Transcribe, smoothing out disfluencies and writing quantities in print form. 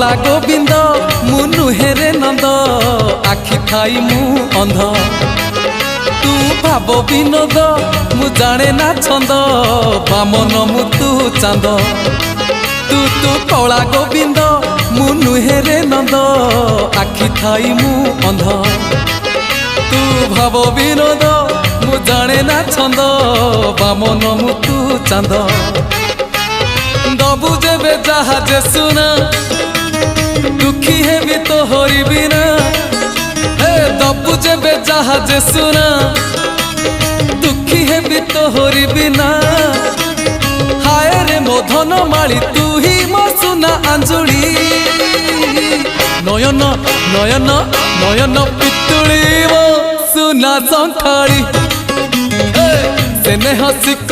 कला गोविंद मु नुहेरे नंद आखि थाई मु अंध तू भाव विनोद मु जाने ना छंद बामन मु तू चांद तू तू कला गोविंद मु नुहेरे नंद आखि थाई मु अंध तू भाव विनोद मु जाने ना छंद बामन मु तू चांद दबु जेबे जहाजे सुना दुखी है भी तो होरी बिना हे दबु जेबे जहाजे सुना दुखी है भी तो होरी बिना हाय रे मो धन माली तू ही मो सुना अंजुली नयन नयन नयन पितुली मो सुना संखाड़ी से नेह सिकुड़ी।